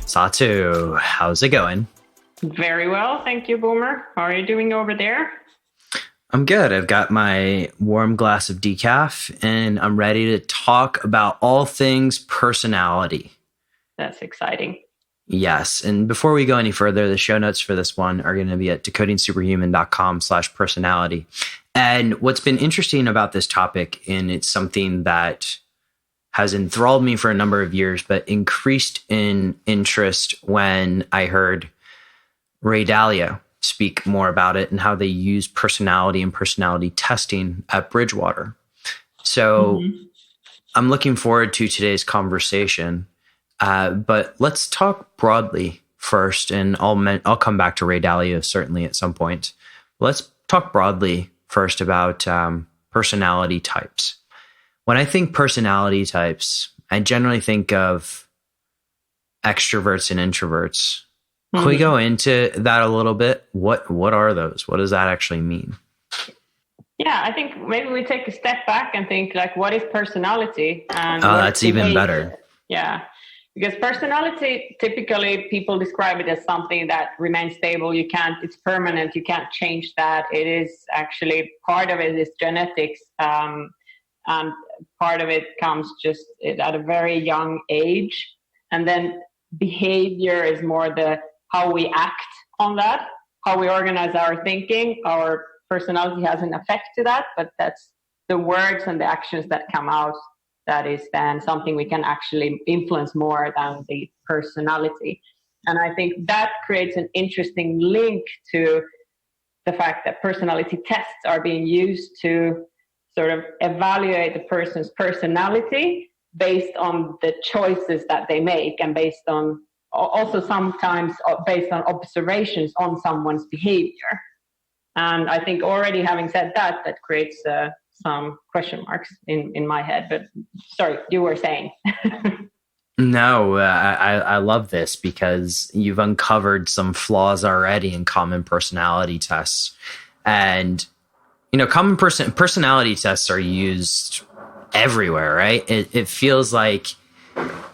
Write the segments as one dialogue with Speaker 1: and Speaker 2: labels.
Speaker 1: Satu, how's it going?
Speaker 2: Very well, thank you, Boomer. How are you doing over there?
Speaker 1: I'm good. I've got my warm glass of decaf, and I'm ready to talk about all things personality.
Speaker 2: That's exciting.
Speaker 1: Yes. And before we go any further, the show notes for this one are going to be at decodingsuperhuman.com/personality. And what's been interesting about this topic, and it's something that has enthralled me for a number of years, but increased in interest when I heard Ray Dalio speak more about it and how they use personality and personality testing at Bridgewater. So I'm looking forward to today's conversation, but let's talk broadly first, and I'll come back to Ray Dalio certainly at some point. Let's talk broadly first about personality types. When I think personality types, I generally think of extroverts and introverts. Can we go into that a little bit? What are those? What does that actually mean?
Speaker 2: Yeah, I think maybe we take a step back and think like, what is personality? And
Speaker 1: that's even better.
Speaker 2: Yeah, because personality, typically people describe it as something that remains stable. It's permanent. You can't change that. It is actually, part of it is genetics. And part of it comes just at a very young age. And then behavior is more how we act on that, how we organize our thinking. Our personality has an effect to that, but that's the words and the actions that come out. That is then something we can actually influence more than the personality. And I think that creates an interesting link to the fact that personality tests are being used to sort of evaluate the person's personality based on the choices that they make, and based on also sometimes based on observations on someone's behavior. And I think already having said that creates some question marks in my head. But sorry, you were saying.
Speaker 1: No, I love this because you've uncovered some flaws already in common personality tests. And common personality tests are used everywhere, right? It feels like,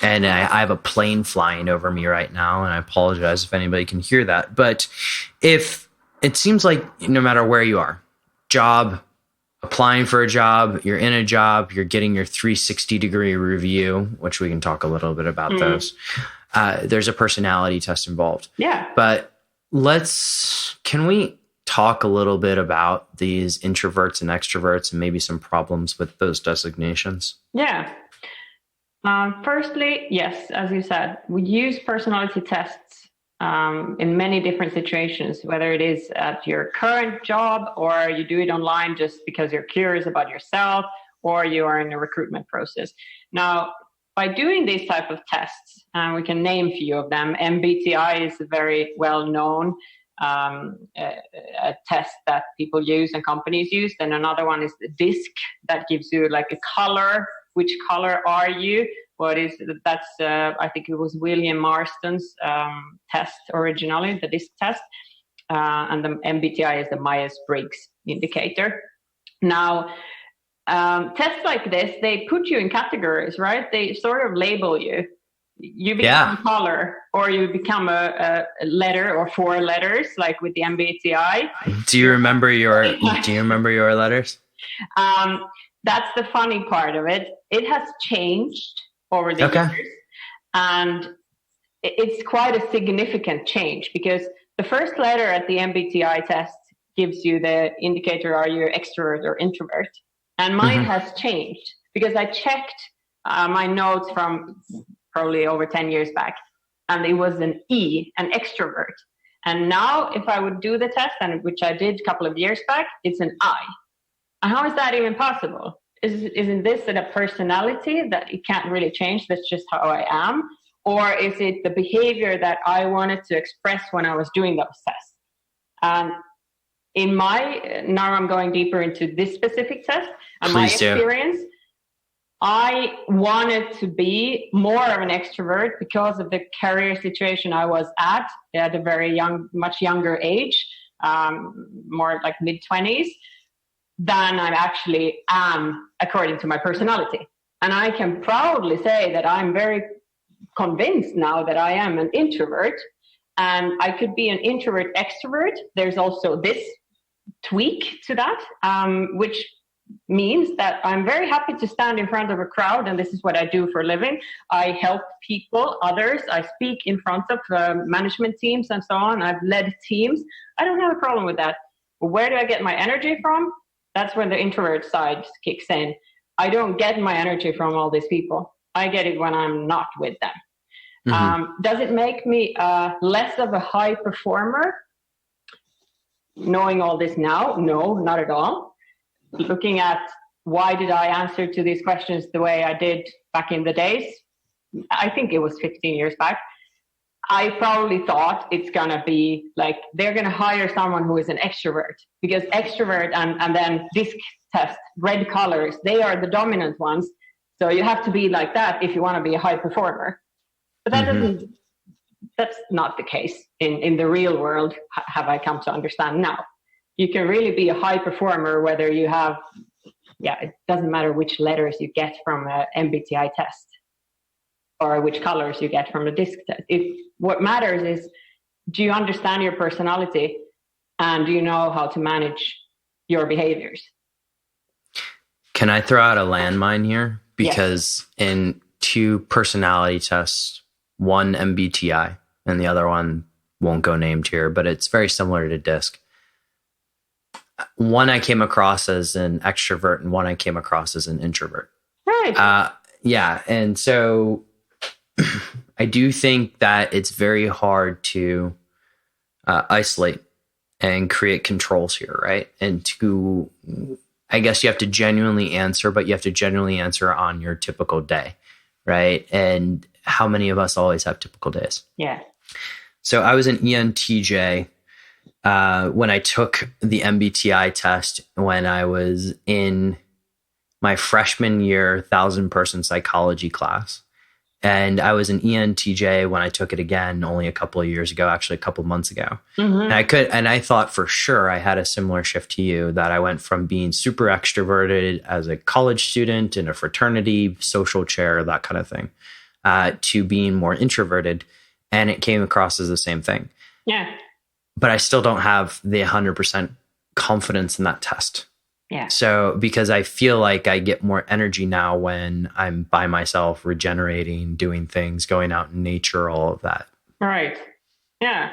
Speaker 1: and I have a plane flying over me right now, and I apologize if anybody can hear that. But if it seems like no matter where you are, job, applying for a job, you're in a job, you're getting your 360-degree review, which we can talk a little bit about those. There's a personality test involved.
Speaker 2: Yeah.
Speaker 1: But can we talk a little bit about these introverts and extroverts and maybe some problems with those designations?
Speaker 2: Yeah. Firstly, yes, as you said, we use personality tests in many different situations, whether it is at your current job or you do it online just because you're curious about yourself, or you are in a recruitment process. Now, by doing these type of tests, we can name a few of them. MBTI is a very well-known a test that people use and companies use. Then another one is the DISC, that gives you like a color. Which color are you? That's I think it was William Marston's test originally, the DISC test, and the MBTI is the Myers-Briggs indicator. Now, tests like this, they put you in categories, right? They sort of label you. You become a color, or you become a letter or 4 letters, like with the MBTI.
Speaker 1: Do you remember your letters?
Speaker 2: That's the funny part of it. It has changed over the years, and it's quite a significant change, because the first letter at the MBTI test gives you the indicator, are you extrovert or introvert? And mine has changed, because I checked my notes from probably over 10 years back, and it was an E, an extrovert. And now if I would do the test, and which I did a couple of years back, it's an I. And how is that even possible? Isn't this a personality that it can't really change? That's just how I am. Or is it the behavior that I wanted to express when I was doing those tests? Now I'm going deeper into this specific test and my experience. I wanted to be more of an extrovert because of the career situation I was at a very young, much younger age, more like mid-20s. than I actually am according to my personality. And I can proudly say that I'm very convinced now that I am an introvert, and I could be an introvert extrovert. There's also this tweak to that, which means that I'm very happy to stand in front of a crowd, and this is what I do for a living. I help people, others. I speak in front of management teams and so on. I've led teams. I don't have a problem with that. But where do I get my energy from? That's when the introvert side kicks in. I don't get my energy from all these people. I get it when I'm not with them. Mm-hmm. Does it make me less of a high performer? Knowing all this now? No, not at all. Looking at why did I answer to these questions the way I did back in the days, I think it was 15 years back, I probably thought it's going to be like they're going to hire someone who is an extrovert, because extrovert and then DISC test, red colors, they are the dominant ones. So you have to be like that if you want to be a high performer. But that that's not the case in the real world, have I come to understand now. You can really be a high performer whether you have, it doesn't matter which letters you get from an MBTI test or which colors you get from a DISC test. What matters is, do you understand your personality and do you know how to manage your behaviors?
Speaker 1: Can I throw out a landmine here? Because in 2 personality tests, one MBTI and the other one won't go named here, but it's very similar to DISC. One I came across as an extrovert and one I came across as an introvert.
Speaker 2: Right.
Speaker 1: And so I do think that it's very hard to isolate and create controls here, right? And I guess you have to genuinely answer, but you have to genuinely answer on your typical day, right? And how many of us always have typical days?
Speaker 2: Yeah.
Speaker 1: So I was an ENTJ when I took the MBTI test when I was in my freshman year 1,000-person psychology class. And I was an ENTJ when I took it again only a couple of years ago, actually a couple of months ago. Mm-hmm. And I thought for sure I had a similar shift to you, that I went from being super extroverted as a college student in a fraternity, social chair, that kind of thing, to being more introverted. And it came across as the same thing.
Speaker 2: Yeah.
Speaker 1: But I still don't have the 100% confidence in that test.
Speaker 2: Yeah.
Speaker 1: So because I feel like I get more energy now when I'm by myself, regenerating, doing things, going out in nature, all of that.
Speaker 2: Right. Yeah.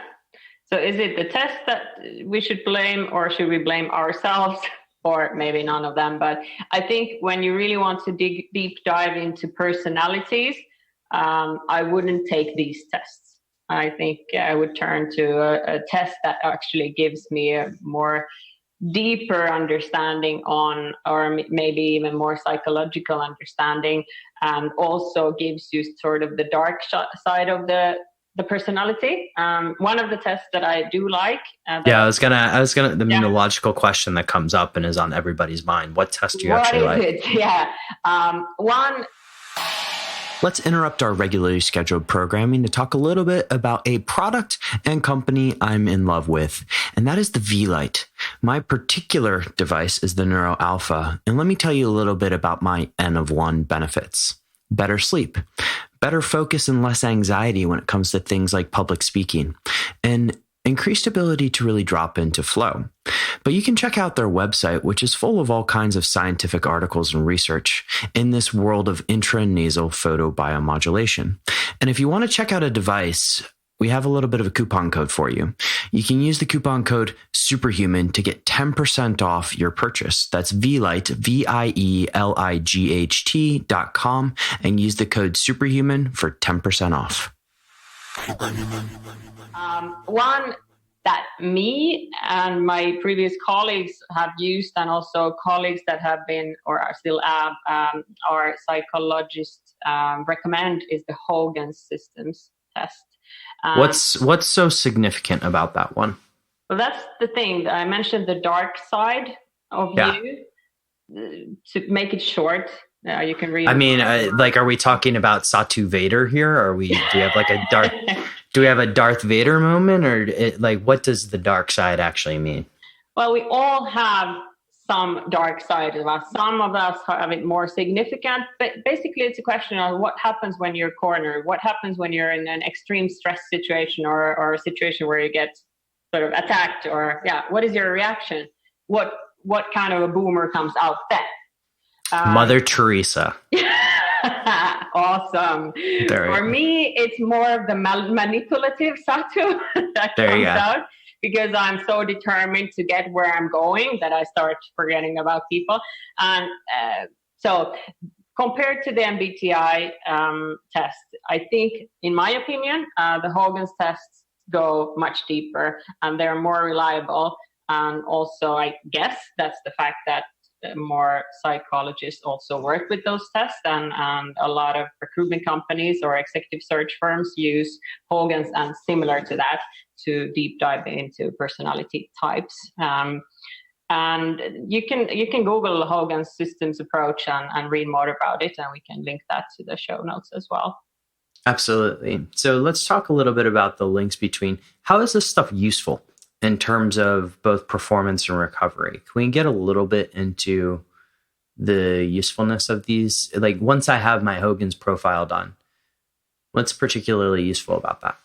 Speaker 2: So is it the test that we should blame, or should we blame ourselves, or maybe none of them? But I think when you really want to deep dive into personalities, I wouldn't take these tests. I think I would turn to a test that actually gives me a more deeper understanding on, or maybe even more psychological understanding, and also gives you sort of the dark side of the personality. One of the tests that I do like.
Speaker 1: I was gonna. The neurological question that comes up and is on everybody's mind. What test do you actually like?
Speaker 2: What is it? Yeah. One.
Speaker 1: Let's interrupt our regularly scheduled programming to talk a little bit about a product and company I'm in love with, and that is the Vielight. My particular device is the Neuro Alpha, and let me tell you a little bit about my N of 1 benefits. Better sleep, better focus and less anxiety when it comes to things like public speaking, and increased ability to really drop into flow. But you can check out their website, which is full of all kinds of scientific articles and research in this world of intranasal photobiomodulation. And if you want to check out a device, we have a little bit of a coupon code for you. You can use the coupon code Superhuman to get 10% off your purchase. That's Vielight, VIELIGHT.com, and use the code Superhuman for 10% off.
Speaker 2: One that me and my previous colleagues have used, and also colleagues that have been or are still our psychologists recommend, is the Hogans Systems test.
Speaker 1: What's so significant about that one?
Speaker 2: Well, that's the thing. I mentioned the dark side of you. To make it short, you can read.
Speaker 1: I mean, are we talking about Satu Vader here? Do we have like a dark? Do we have a Darth Vader moment, or what does the dark side actually mean?
Speaker 2: Well, we all have some dark side of us. Some of us have it more significant, but basically it's a question of what happens when you're cornered, what happens when you're in an extreme stress situation or a situation where you get sort of attacked, or what is your reaction? What kind of a boomer comes out then?
Speaker 1: Mother Teresa.
Speaker 2: Awesome. For me, it's more of the manipulative Satu that comes out, because I'm so determined to get where I'm going that I start forgetting about people. And so compared to the MBTI test, I think, in my opinion, the Hogans tests go much deeper and they're more reliable. And also, I guess that's the fact that more psychologists also work with those tests, and a lot of recruitment companies or executive search firms use Hogans and similar to that to deep dive into personality types. And you can Google Hogans Systems approach and read more about it, and we can link that to the show notes as well.
Speaker 1: Absolutely. So let's talk a little bit about the links between how is this stuff useful in terms of both performance and recovery. Can we get a little bit into the usefulness of these? Like, once I have my Hogans profile done, what's particularly useful about that?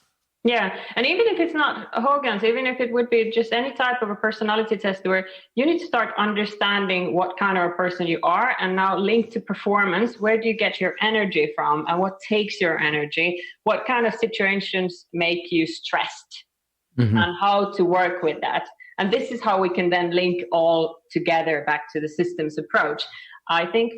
Speaker 2: Yeah, and even if it's not Hogans, even if it would be just any type of a personality test where you need to start understanding what kind of a person you are, and now link to performance. Where do you get your energy from, and what takes your energy? What kind of situations make you stressed? Mm-hmm. And how to work with that. And this is how we can then link all together back to the systems approach. I think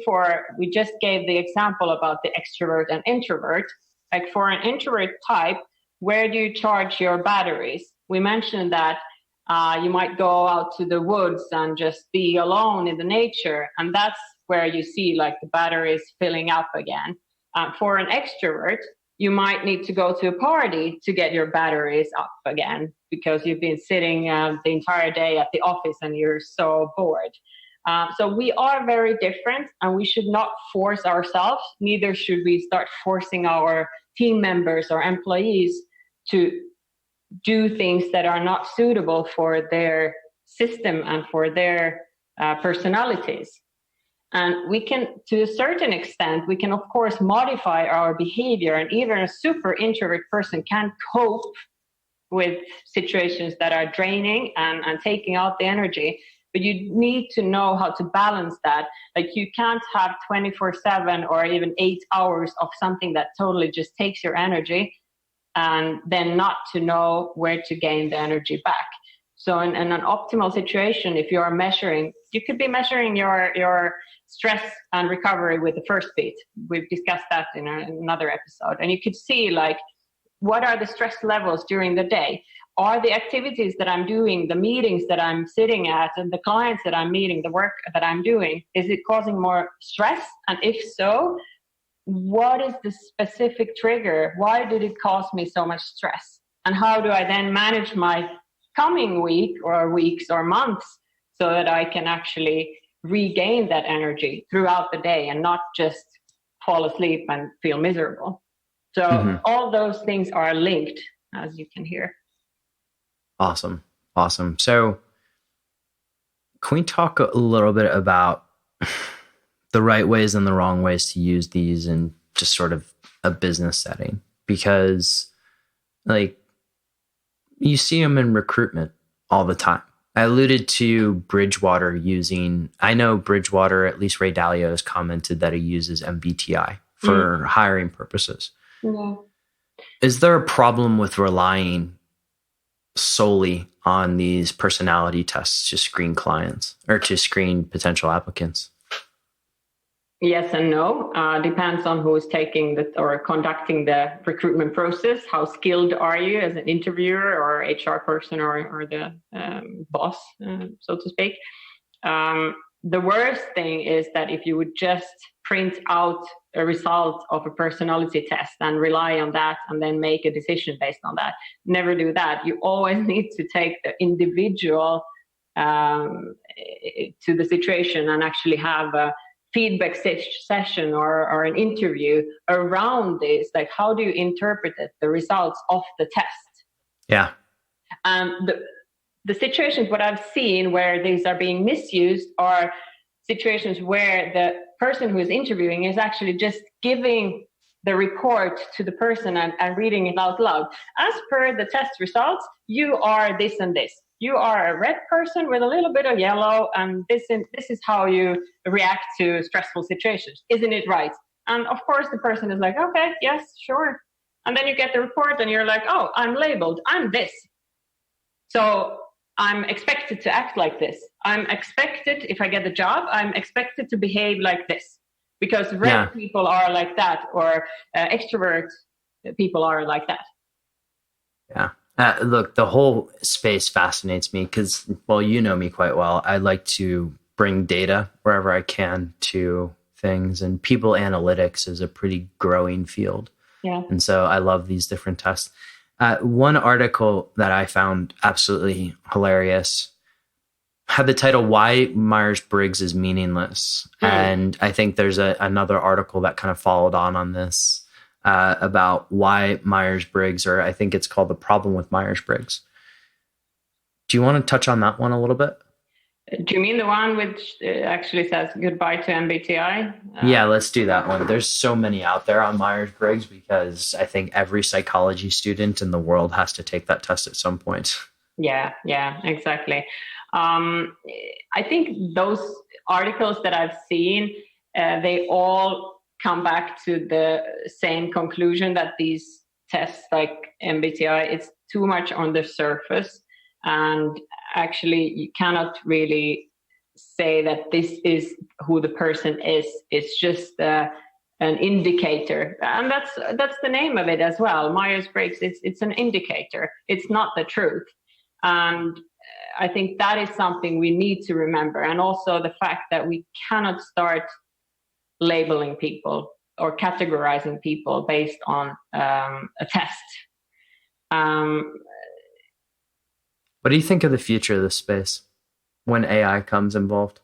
Speaker 2: we just gave the example about the extrovert and introvert. Like for an introvert type, where do you charge your batteries? We mentioned that you might go out to the woods and just be alone in the nature. And that's where you see like the batteries filling up again. For an extrovert, you might need to go to a party to get your batteries up again, because you've been sitting the entire day at the office and you're so bored. So we are very different, and we should not force ourselves. Neither should we start forcing our team members or employees to do things that are not suitable for their system and for their personalities. And we can, to a certain extent, we can, of course, modify our behavior. And even a super introvert person can cope with situations that are draining and taking out the energy. But you need to know how to balance that. Like, you can't have 24/7 or even 8 hours of something that totally just takes your energy, and then not to know where to gain the energy back. So in an optimal situation, if you are measuring, you could be measuring your stress and recovery with the first beat. We've discussed that in another episode. And you could see, like, what are the stress levels during the day? Are the activities that I'm doing, the meetings that I'm sitting at, and the clients that I'm meeting, the work that I'm doing, is it causing more stress? And if so, what is the specific trigger? Why did it cause me so much stress? And how do I then manage my coming week or weeks or months so that I can actually regain that energy throughout the day and not just fall asleep and feel miserable? So all those things are linked, as you can hear.
Speaker 1: Awesome. So can we talk a little bit about the right ways and the wrong ways to use these in just sort of a business setting? Because, like, you see them in recruitment all the time. I alluded to Bridgewater I know Bridgewater, at least Ray Dalio has commented that he uses MBTI for hiring purposes. Yeah. Is there a problem with relying solely on these personality tests to screen clients or to screen potential applicants?
Speaker 2: Yes and no. Depends on who is taking or conducting the recruitment process. How skilled are you as an interviewer or HR person or the boss, so to speak? The worst thing is that if you would just print out a result of a personality test and rely on that and then make a decision based on that, never do that. You always need to take the individual to the situation and actually have a feedback session or an interview around this. Like, how do you interpret it, the results of the test?
Speaker 1: Yeah.
Speaker 2: the situations what I've seen where these are being misused are situations where the person who is interviewing is actually just giving the report to the person and reading it out loud. As per the test results, you are this and this. You are a red person with a little bit of yellow, and this is how you react to stressful situations. Isn't it right? And of course, the person is like, okay, yes, sure. And then you get the report and you're like, oh, I'm labeled. I'm this. So I'm expected to act like this. I'm expected, if I get the job, I'm expected to behave like this. Because red people are like that, or extrovert people are like that.
Speaker 1: Yeah. Look, the whole space fascinates me because, well, you know me quite well. I like to bring data wherever I can to things, and people analytics is a pretty growing field.
Speaker 2: Yeah.
Speaker 1: And so I love these different tests. One article that I found absolutely hilarious had the title, Why Myers-Briggs is Meaningless. And I think there's another article that kind of followed on this about why Myers-Briggs, or I think it's called The Problem with Myers-Briggs. Do you want to touch on that one a little bit?
Speaker 2: Do you mean the one which actually says goodbye to MBTI?
Speaker 1: Yeah, let's do that one. There's so many out there on Myers-Briggs because I think every psychology student in the world has to take that test at some point.
Speaker 2: Yeah, exactly. I think those articles that I've seen, they all come back to the same conclusion that these tests like MBTI, it's too much on the surface. And actually, you cannot really say that this is who the person is. It's just an indicator. And that's the name of it as well. Myers-Briggs, it's an indicator. It's not the truth. And I think that is something we need to remember. And also the fact that we cannot start labeling people or categorizing people based on a test.
Speaker 1: What do you think of the future of this space when AI comes involved?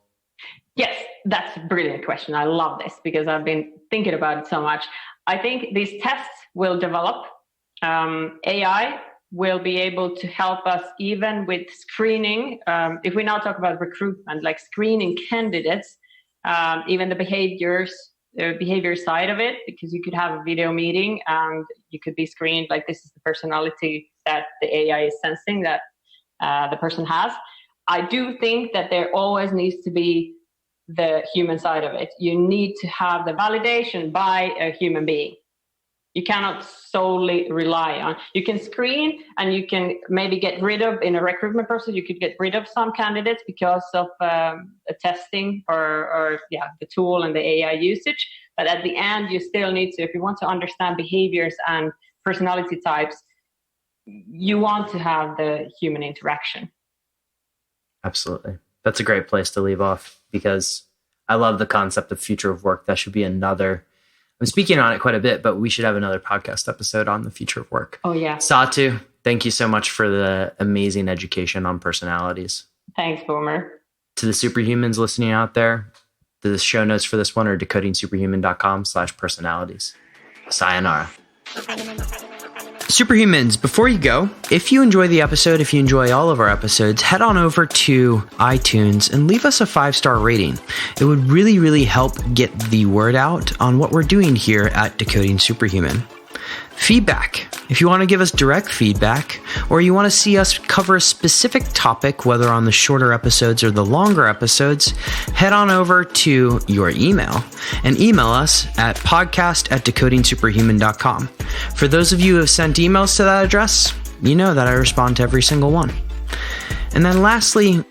Speaker 2: Yes, that's a brilliant question. I love this because I've been thinking about it so much. I think these tests will develop. AI will be able to help us even with screening. If we now talk about recruitment, like screening candidates, even the behavior side of it, because you could have a video meeting and you could be screened like this is the personality that the AI is sensing that the person has. I do think that there always needs to be the human side of it. You need to have the validation by a human being. You cannot solely rely on. You can screen and you can maybe get rid of, in a recruitment process, you could get rid of some candidates because of a testing or the tool and the AI usage. But at the end, you still need to, if you want to understand behaviors and personality types, you want to have the human interaction.
Speaker 1: Absolutely. That's a great place to leave off because I love the concept of future of work. That should be another, I'm speaking on it quite a bit, but we should have another podcast episode on the future of work.
Speaker 2: Oh, yeah.
Speaker 1: Satu, thank you so much for the amazing education on personalities.
Speaker 2: Thanks, Boomer.
Speaker 1: To the superhumans listening out there, the show notes for this one are decodingsuperhuman.com/personalities. Sayonara. Superhumans, before you go, if you enjoy the episode, if you enjoy all of our episodes, head on over to iTunes and leave us a 5-star rating. It would really, really help get the word out on what we're doing here at Decoding Superhuman. Feedback. If you want to give us direct feedback, or you want to see us cover a specific topic, whether on the shorter episodes or the longer episodes, head on over to your email and email us at podcast@decodingsuperhuman.com. For those of you who have sent emails to that address, you know that I respond to every single one. And then lastly,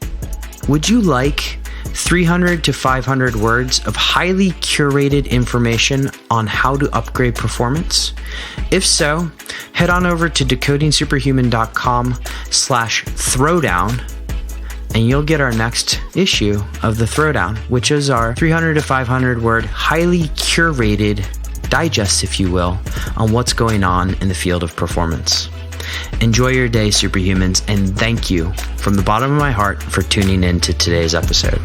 Speaker 1: would you like 300 to 500 words of highly curated information on how to upgrade performance? If so, head on over to decodingsuperhuman.com/throwdown and you'll get our next issue of the Throwdown, which is our 300 to 500 word highly curated digest, if you will, on what's going on in the field of performance. Enjoy your day, superhumans, and thank you from the bottom of my heart for tuning in to today's episode.